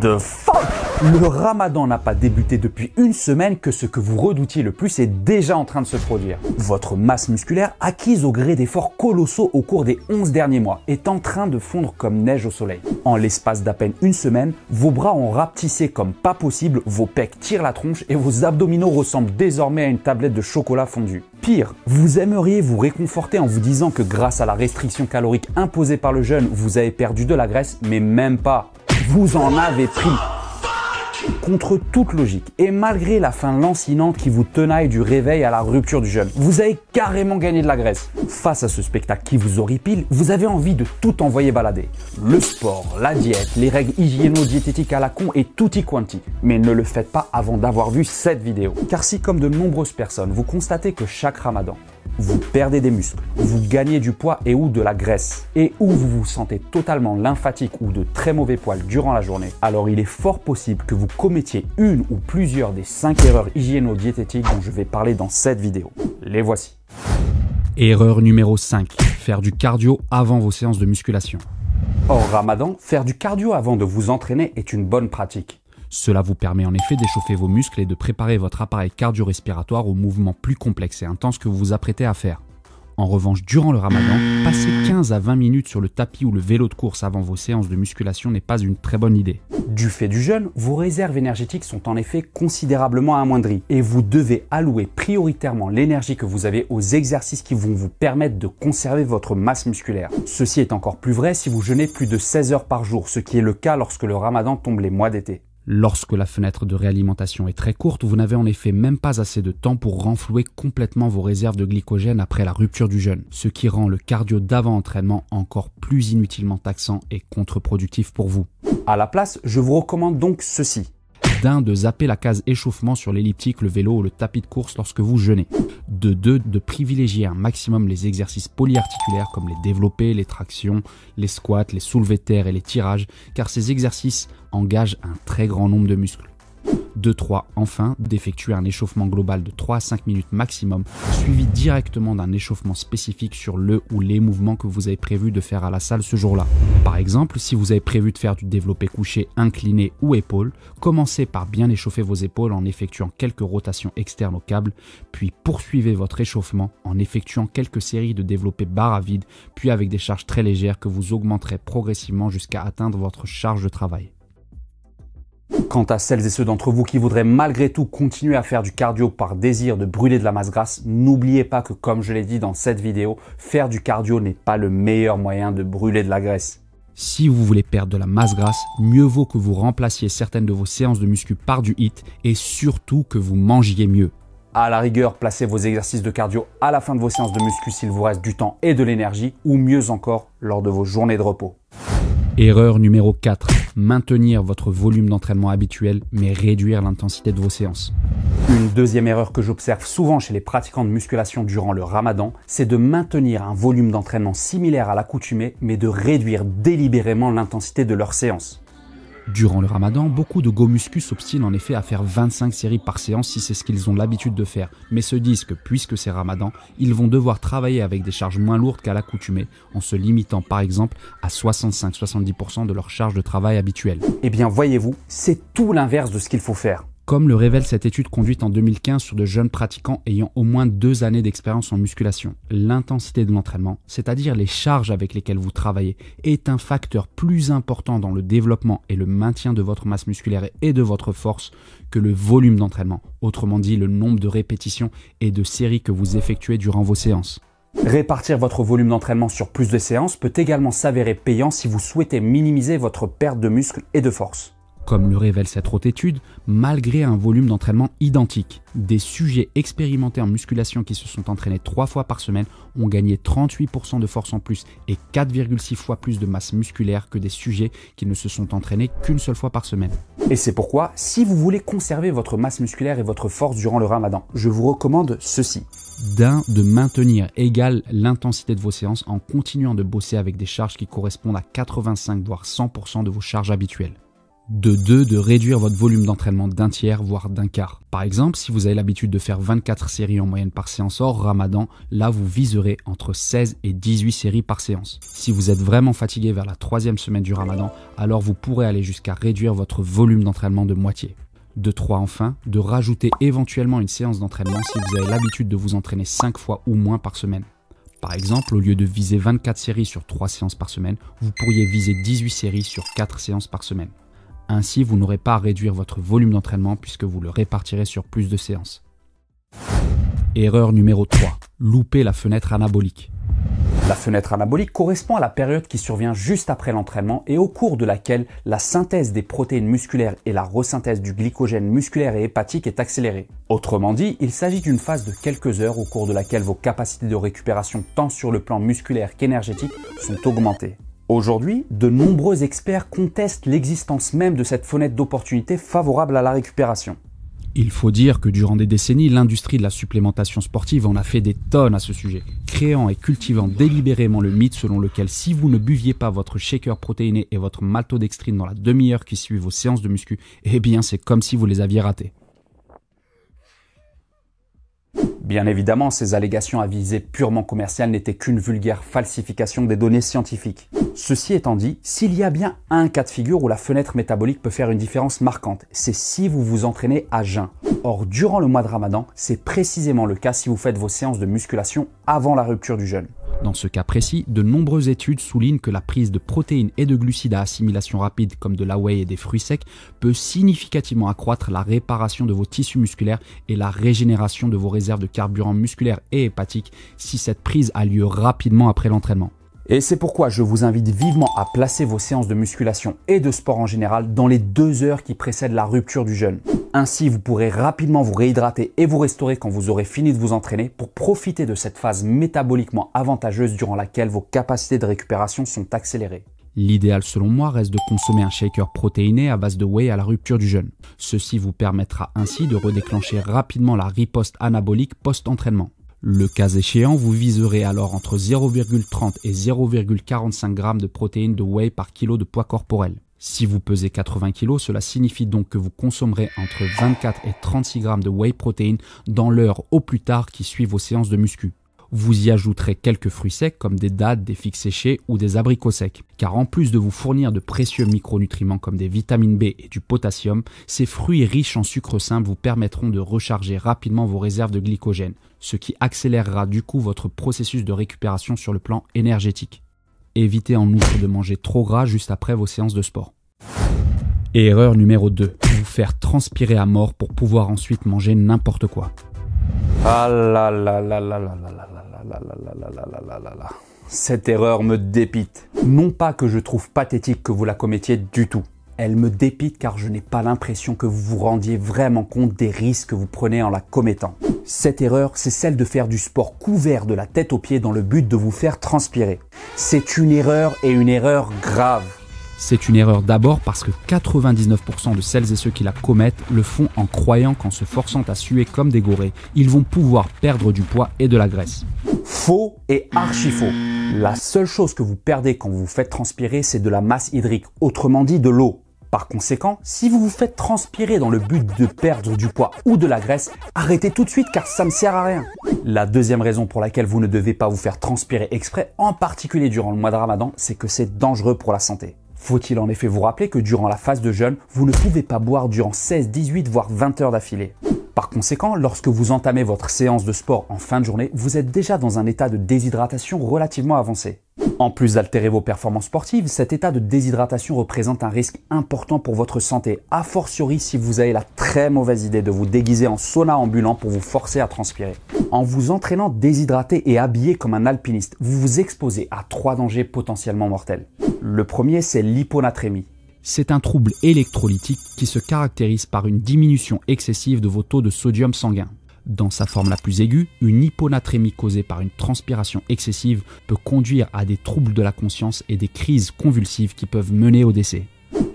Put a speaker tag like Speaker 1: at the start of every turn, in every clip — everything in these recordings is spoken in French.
Speaker 1: the fuck? Le ramadan n'a pas débuté depuis une semaine que ce que vous redoutiez le plus est déjà en train de se produire. Votre masse musculaire, acquise au gré d'efforts colossaux au cours des 11 derniers mois, est en train de fondre comme neige au soleil. En l'espace d'à peine une semaine, vos bras ont rapetissé comme pas possible, vos pecs tirent la tronche et vos abdominaux ressemblent désormais à une tablette de chocolat fondu. Pire, vous aimeriez vous réconforter en vous disant que grâce à la restriction calorique imposée par le jeûne, vous avez perdu de la graisse, mais même pas. Vous en avez pris. Contre toute logique et malgré la faim lancinante qui vous tenaille du réveil à la rupture du jeûne, vous avez carrément gagné de la graisse. Face à ce spectacle qui vous horripile, vous avez envie de tout envoyer balader. Le sport, la diète, les règles hygiéno-diététiques à la con et tutti quanti. Mais ne le faites pas avant d'avoir vu cette vidéo. Car si comme de nombreuses personnes, vous constatez que chaque ramadan, vous perdez des muscles, vous gagnez du poids et ou de la graisse, et où vous vous sentez totalement lymphatique ou de très mauvais poils durant la journée, alors il est fort possible que vous commettiez une ou plusieurs des 5 erreurs hygiéno-diététiques dont je vais parler dans cette vidéo. Les voici.
Speaker 2: Erreur numéro 5. Faire du cardio avant vos séances de musculation.
Speaker 1: Hors ramadan, faire du cardio avant de vous entraîner est une bonne pratique.
Speaker 2: Cela vous permet en effet d'échauffer vos muscles et de préparer votre appareil cardio-respiratoire aux mouvements plus complexes et intenses que vous vous apprêtez à faire. En revanche, durant le ramadan, passer 15 à 20 minutes sur le tapis ou le vélo de course avant vos séances de musculation n'est pas une très bonne idée.
Speaker 1: Du fait du jeûne, vos réserves énergétiques sont en effet considérablement amoindries et vous devez allouer prioritairement l'énergie que vous avez aux exercices qui vont vous permettre de conserver votre masse musculaire. Ceci est encore plus vrai si vous jeûnez plus de 16 heures par jour, ce qui est le cas lorsque le ramadan tombe les mois d'été.
Speaker 2: Lorsque la fenêtre de réalimentation est très courte, vous n'avez en effet même pas assez de temps pour renflouer complètement vos réserves de glycogène après la rupture du jeûne, ce qui rend le cardio d'avant-entraînement encore plus inutilement taxant et contre-productif pour vous.
Speaker 1: À la place, je vous recommande donc ceci.
Speaker 2: De zapper la case échauffement sur l'elliptique, le vélo ou le tapis de course lorsque vous jeûnez. De privilégier un maximum les exercices polyarticulaires comme les développés, les tractions, les squats, les soulevés de terre et les tirages, car ces exercices engagent un très grand nombre de muscles. 3. Enfin, d'effectuer un échauffement global de 3 à 5 minutes maximum, suivi directement d'un échauffement spécifique sur le ou les mouvements que vous avez prévu de faire à la salle ce jour-là. Par exemple, si vous avez prévu de faire du développé couché, incliné ou épaule, commencez par bien échauffer vos épaules en effectuant quelques rotations externes au câble, puis poursuivez votre échauffement en effectuant quelques séries de développés barre à vide, puis avec des charges très légères que vous augmenterez progressivement jusqu'à atteindre votre charge de travail.
Speaker 1: Quant à celles et ceux d'entre vous qui voudraient malgré tout continuer à faire du cardio par désir de brûler de la masse grasse, n'oubliez pas que comme je l'ai dit dans cette vidéo, faire du cardio n'est pas le meilleur moyen de brûler de la graisse.
Speaker 2: Si vous voulez perdre de la masse grasse, mieux vaut que vous remplaciez certaines de vos séances de muscu par du HIIT et surtout que vous mangiez mieux.
Speaker 1: À la rigueur, placez vos exercices de cardio à la fin de vos séances de muscu s'il vous reste du temps et de l'énergie, ou mieux encore, lors de vos journées de repos.
Speaker 2: Erreur numéro 4. Maintenir votre volume d'entraînement habituel, mais réduire l'intensité de vos séances.
Speaker 1: Une deuxième erreur que j'observe souvent chez les pratiquants de musculation durant le ramadan, c'est de maintenir un volume d'entraînement similaire à l'accoutumée, mais de réduire délibérément l'intensité de leurs séances.
Speaker 2: Durant le ramadan, beaucoup de go muscu s'obstinent en effet à faire 25 séries par séance si c'est ce qu'ils ont l'habitude de faire, mais se disent que puisque c'est ramadan, ils vont devoir travailler avec des charges moins lourdes qu'à l'accoutumée, en se limitant par exemple à 65-70% de leur charge de travail habituelle.
Speaker 1: Eh bien voyez-vous, c'est tout l'inverse de ce qu'il faut faire.
Speaker 2: Comme le révèle cette étude conduite en 2015 sur de jeunes pratiquants ayant au moins 2 années d'expérience en musculation, l'intensité de l'entraînement, c'est-à-dire les charges avec lesquelles vous travaillez, est un facteur plus important dans le développement et le maintien de votre masse musculaire et de votre force que le volume d'entraînement, autrement dit le nombre de répétitions et de séries que vous effectuez durant vos séances.
Speaker 1: Répartir votre volume d'entraînement sur plus de séances peut également s'avérer payant si vous souhaitez minimiser votre perte de muscle et de force.
Speaker 2: Comme le révèle cette haute étude, malgré un volume d'entraînement identique, des sujets expérimentés en musculation qui se sont entraînés 3 fois par semaine ont gagné 38% de force en plus et 4,6 fois plus de masse musculaire que des sujets qui ne se sont entraînés qu'une seule fois par semaine.
Speaker 1: Et c'est pourquoi, si vous voulez conserver votre masse musculaire et votre force durant le ramadan, je vous recommande ceci.
Speaker 2: De maintenir égale l'intensité de vos séances en continuant de bosser avec des charges qui correspondent à 85 voire 100% de vos charges habituelles. De 2, de réduire votre volume d'entraînement d'un tiers, voire d'un quart. Par exemple, si vous avez l'habitude de faire 24 séries en moyenne par séance hors Ramadan, là vous viserez entre 16 et 18 séries par séance. Si vous êtes vraiment fatigué vers la 3e semaine du Ramadan, alors vous pourrez aller jusqu'à réduire votre volume d'entraînement de moitié. De 3 enfin, de rajouter éventuellement une séance d'entraînement si vous avez l'habitude de vous entraîner 5 fois ou moins par semaine. Par exemple, au lieu de viser 24 séries sur 3 séances par semaine, vous pourriez viser 18 séries sur 4 séances par semaine. Ainsi, vous n'aurez pas à réduire votre volume d'entraînement puisque vous le répartirez sur plus de séances. Erreur numéro 3. Louper la fenêtre anabolique.
Speaker 1: La fenêtre anabolique correspond à la période qui survient juste après l'entraînement et au cours de laquelle la synthèse des protéines musculaires et la resynthèse du glycogène musculaire et hépatique est accélérée. Autrement dit, il s'agit d'une phase de quelques heures au cours de laquelle vos capacités de récupération tant sur le plan musculaire qu'énergétique sont augmentées. Aujourd'hui, de nombreux experts contestent l'existence même de cette fenêtre d'opportunité favorable à la récupération.
Speaker 2: Il faut dire que durant des décennies, l'industrie de la supplémentation sportive en a fait des tonnes à ce sujet, créant et cultivant délibérément le mythe selon lequel si vous ne buviez pas votre shaker protéiné et votre maltodextrine dans la demi-heure qui suit vos séances de muscu, eh bien c'est comme si vous les aviez ratés.
Speaker 1: Bien évidemment, ces allégations à visée purement commerciale n'étaient qu'une vulgaire falsification des données scientifiques. Ceci étant dit, s'il y a bien un cas de figure où la fenêtre métabolique peut faire une différence marquante, c'est si vous vous entraînez à jeun. Or, durant le mois de Ramadan, c'est précisément le cas si vous faites vos séances de musculation avant la rupture du jeûne.
Speaker 2: Dans ce cas précis, de nombreuses études soulignent que la prise de protéines et de glucides à assimilation rapide comme de la whey et des fruits secs peut significativement accroître la réparation de vos tissus musculaires et la régénération de vos réserves de carburant musculaire et hépatique si cette prise a lieu rapidement après l'entraînement.
Speaker 1: Et c'est pourquoi je vous invite vivement à placer vos séances de musculation et de sport en général dans les 2 heures qui précèdent la rupture du jeûne. Ainsi, vous pourrez rapidement vous réhydrater et vous restaurer quand vous aurez fini de vous entraîner pour profiter de cette phase métaboliquement avantageuse durant laquelle vos capacités de récupération sont accélérées.
Speaker 2: L'idéal selon moi reste de consommer un shaker protéiné à base de whey à la rupture du jeûne. Ceci vous permettra ainsi de redéclencher rapidement la riposte anabolique post-entraînement. Le cas échéant, vous viserez alors entre 0,30 et 0,45 g de protéines de whey par kilo de poids corporel. Si vous pesez 80 kg, cela signifie donc que vous consommerez entre 24 et 36 g de whey protein dans l'heure au plus tard qui suit vos séances de muscu. Vous y ajouterez quelques fruits secs comme des dattes, des figues séchées ou des abricots secs. Car en plus de vous fournir de précieux micronutriments comme des vitamines B et du potassium, ces fruits riches en sucre simple vous permettront de recharger rapidement vos réserves de glycogène, ce qui accélérera du coup votre processus de récupération sur le plan énergétique. Évitez en outre de manger trop gras juste après vos séances de sport. Et erreur numéro 2, vous faire transpirer à mort pour pouvoir ensuite manger n'importe quoi.
Speaker 1: Ah là là là là là là là là là là là là là là là. Cette erreur me dépite. Non pas que je trouve pathétique que vous la commettiez du tout. Elle me dépite car je n'ai pas l'impression que vous vous rendiez vraiment compte des risques que vous prenez en la commettant. Cette erreur, c'est celle de faire du sport couvert de la tête aux pieds dans le but de vous faire transpirer. C'est une erreur et une erreur grave.
Speaker 2: C'est une erreur d'abord parce que 99% de celles et ceux qui la commettent le font en croyant qu'en se forçant à suer comme des gorées, ils vont pouvoir perdre du poids et de la graisse.
Speaker 1: Faux et archi faux. La seule chose que vous perdez quand vous vous faites transpirer, c'est de la masse hydrique, autrement dit de l'eau. Par conséquent, si vous vous faites transpirer dans le but de perdre du poids ou de la graisse, arrêtez tout de suite car ça ne sert à rien. La deuxième raison pour laquelle vous ne devez pas vous faire transpirer exprès, en particulier durant le mois de Ramadan, c'est que c'est dangereux pour la santé. Faut-il en effet vous rappeler que durant la phase de jeûne, vous ne pouvez pas boire durant 16, 18 voire 20 heures d'affilée. Par conséquent, lorsque vous entamez votre séance de sport en fin de journée, vous êtes déjà dans un état de déshydratation relativement avancé. En plus d'altérer vos performances sportives, cet état de déshydratation représente un risque important pour votre santé, a fortiori si vous avez la très mauvaise idée de vous déguiser en sauna ambulant pour vous forcer à transpirer. En vous entraînant déshydraté et habillé comme un alpiniste, vous vous exposez à 3 dangers potentiellement mortels. Le premier, c'est l'hyponatrémie.
Speaker 2: C'est un trouble électrolytique qui se caractérise par une diminution excessive de vos taux de sodium sanguin. Dans sa forme la plus aiguë, une hyponatrémie causée par une transpiration excessive peut conduire à des troubles de la conscience et des crises convulsives qui peuvent mener au décès.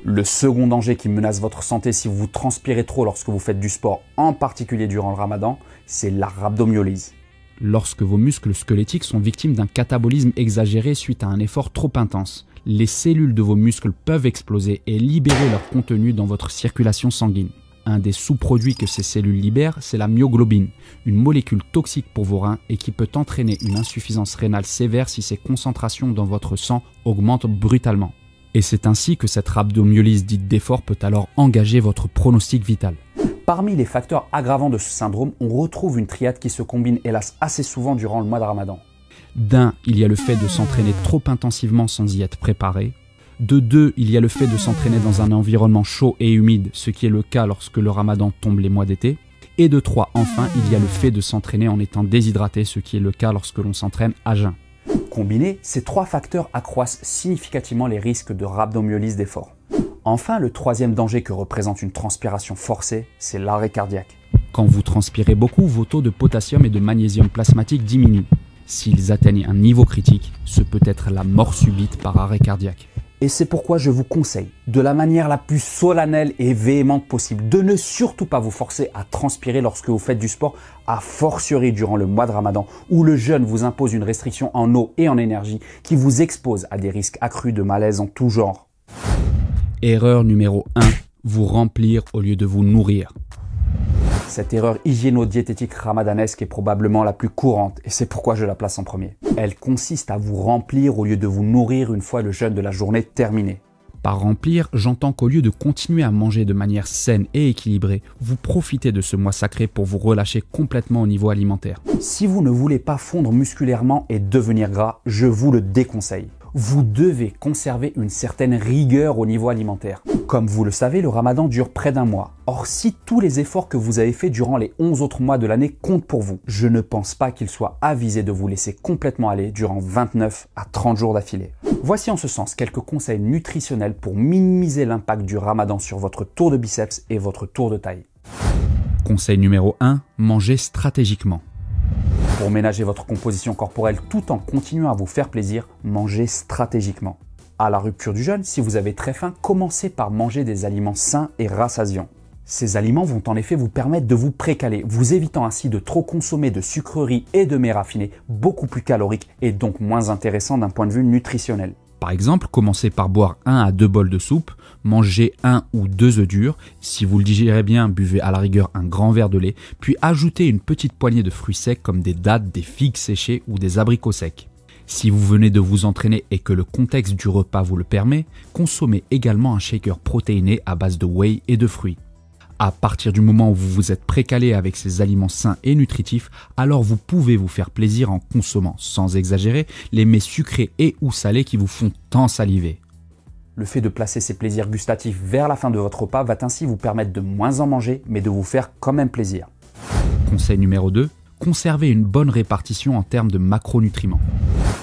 Speaker 1: Le second danger qui menace votre santé si vous transpirez trop lorsque vous faites du sport, en particulier durant le Ramadan, c'est la rhabdomyolyse.
Speaker 2: Lorsque vos muscles squelettiques sont victimes d'un catabolisme exagéré suite à un effort trop intense, les cellules de vos muscles peuvent exploser et libérer leur contenu dans votre circulation sanguine. Un des sous-produits que ces cellules libèrent, c'est la myoglobine, une molécule toxique pour vos reins et qui peut entraîner une insuffisance rénale sévère si ses concentrations dans votre sang augmentent brutalement. Et c'est ainsi que cette rhabdomyolyse dite d'effort peut alors engager votre pronostic vital.
Speaker 1: Parmi les facteurs aggravants de ce syndrome, on retrouve une triade qui se combine hélas assez souvent durant le mois de Ramadan.
Speaker 2: D'un, il y a le fait de s'entraîner trop intensivement sans y être préparé. De deux, il y a le fait de s'entraîner dans un environnement chaud et humide, ce qui est le cas lorsque le Ramadan tombe les mois d'été. Et de trois, enfin, il y a le fait de s'entraîner en étant déshydraté, ce qui est le cas lorsque l'on s'entraîne à jeun.
Speaker 1: Combinés, ces trois facteurs accroissent significativement les risques de rhabdomyolyse d'effort. Enfin, le troisième danger que représente une transpiration forcée, c'est l'arrêt cardiaque.
Speaker 2: Quand vous transpirez beaucoup, vos taux de potassium et de magnésium plasmatique diminuent. S'ils atteignent un niveau critique, ce peut être la mort subite par arrêt cardiaque.
Speaker 1: Et c'est pourquoi je vous conseille, de la manière la plus solennelle et véhémente possible, de ne surtout pas vous forcer à transpirer lorsque vous faites du sport, a fortiori durant le mois de Ramadan, où le jeûne vous impose une restriction en eau et en énergie qui vous expose à des risques accrus de malaise en tout genre.
Speaker 2: Erreur numéro 1, vous remplir au lieu de vous nourrir.
Speaker 1: Cette erreur hygiéno-diététique ramadanesque est probablement la plus courante et c'est pourquoi je la place en premier. Elle consiste à vous remplir au lieu de vous nourrir une fois le jeûne de la journée terminé.
Speaker 2: Par remplir, j'entends qu'au lieu de continuer à manger de manière saine et équilibrée, vous profitez de ce mois sacré pour vous relâcher complètement au niveau alimentaire.
Speaker 1: Si vous ne voulez pas fondre musculairement et devenir gras, je vous le déconseille. Vous devez conserver une certaine rigueur au niveau alimentaire. Comme vous le savez, le Ramadan dure près d'un mois. Or, si tous les efforts que vous avez faits durant les 11 autres mois de l'année comptent pour vous, je ne pense pas qu'il soit avisé de vous laisser complètement aller durant 29 à 30 jours d'affilée. Voici en ce sens quelques conseils nutritionnels pour minimiser l'impact du Ramadan sur votre tour de biceps et votre tour de taille.
Speaker 2: Conseil numéro 1, mangez stratégiquement.
Speaker 1: Pour ménager votre composition corporelle tout en continuant à vous faire plaisir, mangez stratégiquement. À la rupture du jeûne, si vous avez très faim, commencez par manger des aliments sains et rassasiants. Ces aliments vont en effet vous permettre de vous précaler, vous évitant ainsi de trop consommer de sucreries et de mets raffinés, beaucoup plus caloriques et donc moins intéressants d'un point de vue nutritionnel.
Speaker 2: Par exemple, commencez par boire 1 à 2 bols de soupe, mangez 1 ou 2 œufs durs, si vous le digérez bien, buvez à la rigueur un grand verre de lait, puis ajoutez une petite poignée de fruits secs comme des dattes, des figues séchées ou des abricots secs. Si vous venez de vous entraîner et que le contexte du repas vous le permet, consommez également un shaker protéiné à base de whey et de fruits. À partir du moment où vous vous êtes précalé avec ces aliments sains et nutritifs, alors vous pouvez vous faire plaisir en consommant, sans exagérer, les mets sucrés et ou salés qui vous font tant saliver.
Speaker 1: Le fait de placer ces plaisirs gustatifs vers la fin de votre repas va ainsi vous permettre de moins en manger, mais de vous faire quand même plaisir.
Speaker 2: Conseil numéro 2, conservez une bonne répartition en termes de macronutriments.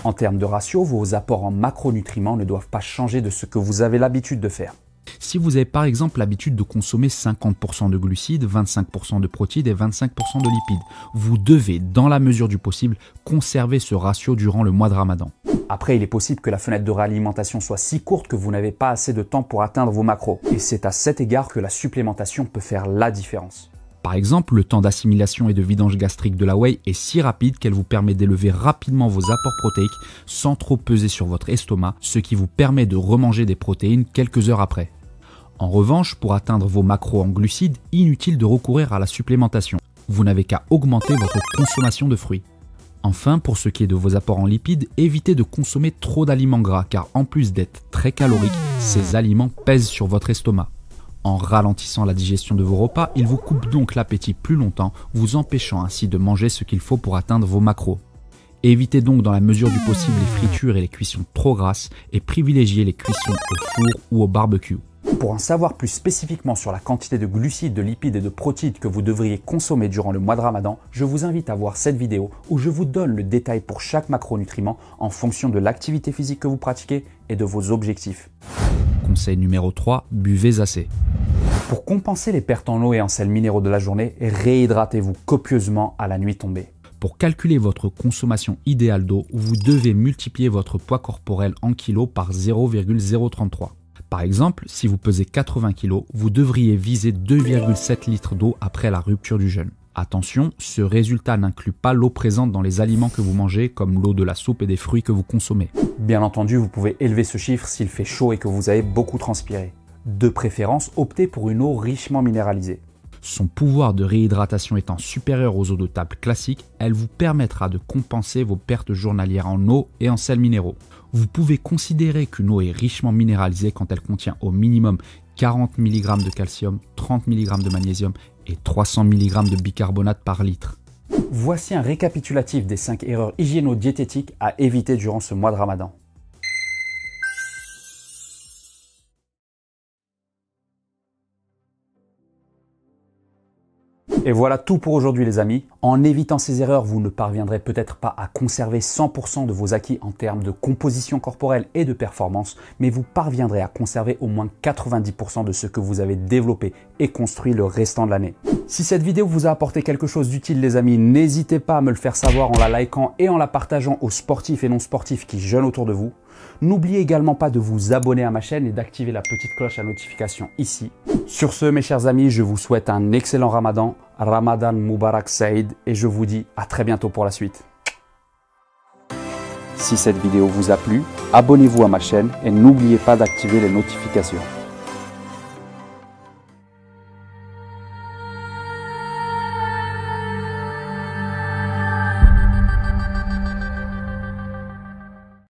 Speaker 1: En termes de ratio, vos apports en macronutriments ne doivent pas changer de ce que vous avez l'habitude de faire.
Speaker 2: Si vous avez par exemple l'habitude de consommer 50% de glucides, 25% de protéines et 25% de lipides, vous devez, dans la mesure du possible, conserver ce ratio durant le mois de Ramadan.
Speaker 1: Après, il est possible que la fenêtre de réalimentation soit si courte que vous n'avez pas assez de temps pour atteindre vos macros. Et c'est à cet égard que la supplémentation peut faire la différence.
Speaker 2: Par exemple, le temps d'assimilation et de vidange gastrique de la whey est si rapide qu'elle vous permet d'élever rapidement vos apports protéiques sans trop peser sur votre estomac, ce qui vous permet de remanger des protéines quelques heures après. En revanche, pour atteindre vos macros en glucides, inutile de recourir à la supplémentation. Vous n'avez qu'à augmenter votre consommation de fruits. Enfin, pour ce qui est de vos apports en lipides, évitez de consommer trop d'aliments gras car en plus d'être très caloriques, ces aliments pèsent sur votre estomac. En ralentissant la digestion de vos repas, ils vous coupent donc l'appétit plus longtemps, vous empêchant ainsi de manger ce qu'il faut pour atteindre vos macros. Évitez donc dans la mesure du possible les fritures et les cuissons trop grasses et privilégiez les cuissons au four ou au barbecue.
Speaker 1: Pour en savoir plus spécifiquement sur la quantité de glucides, de lipides et de protéines que vous devriez consommer durant le mois de Ramadan, je vous invite à voir cette vidéo où je vous donne le détail pour chaque macronutriment en fonction de l'activité physique que vous pratiquez et de vos objectifs.
Speaker 2: Conseil numéro 3, buvez assez.
Speaker 1: Pour compenser les pertes en eau et en sels minéraux de la journée, réhydratez-vous copieusement à la nuit tombée.
Speaker 2: Pour calculer votre consommation idéale d'eau, vous devez multiplier votre poids corporel en kilos par 0,033. Par exemple, si vous pesez 80 kg, vous devriez viser 2,7 litres d'eau après la rupture du jeûne. Attention, ce résultat n'inclut pas l'eau présente dans les aliments que vous mangez, comme l'eau de la soupe et des fruits que vous consommez.
Speaker 1: Bien entendu, vous pouvez élever ce chiffre s'il fait chaud et que vous avez beaucoup transpiré. De préférence, optez pour une eau richement minéralisée.
Speaker 2: Son pouvoir de réhydratation étant supérieur aux eaux de table classiques, elle vous permettra de compenser vos pertes journalières en eau et en sels minéraux. Vous pouvez considérer qu'une eau est richement minéralisée quand elle contient au minimum 40 mg de calcium, 30 mg de magnésium et 300 mg de bicarbonate par litre.
Speaker 1: Voici un récapitulatif des 5 erreurs hygiéno-diététiques à éviter durant ce mois de Ramadan. Et voilà tout pour aujourd'hui les amis. En évitant ces erreurs, vous ne parviendrez peut-être pas à conserver 100% de vos acquis en termes de composition corporelle et de performance, mais vous parviendrez à conserver au moins 90% de ce que vous avez développé et construit le restant de l'année. Si cette vidéo vous a apporté quelque chose d'utile les amis, n'hésitez pas à me le faire savoir en la likant et en la partageant aux sportifs et non sportifs qui jeûnent autour de vous. N'oubliez également pas de vous abonner à ma chaîne et d'activer la petite cloche à notification ici. Sur ce mes chers amis, je vous souhaite un excellent Ramadan, Ramadan Mubarak Saïd et je vous dis à très bientôt pour la suite. Si cette vidéo vous a plu, abonnez-vous à ma chaîne et n'oubliez pas d'activer les notifications.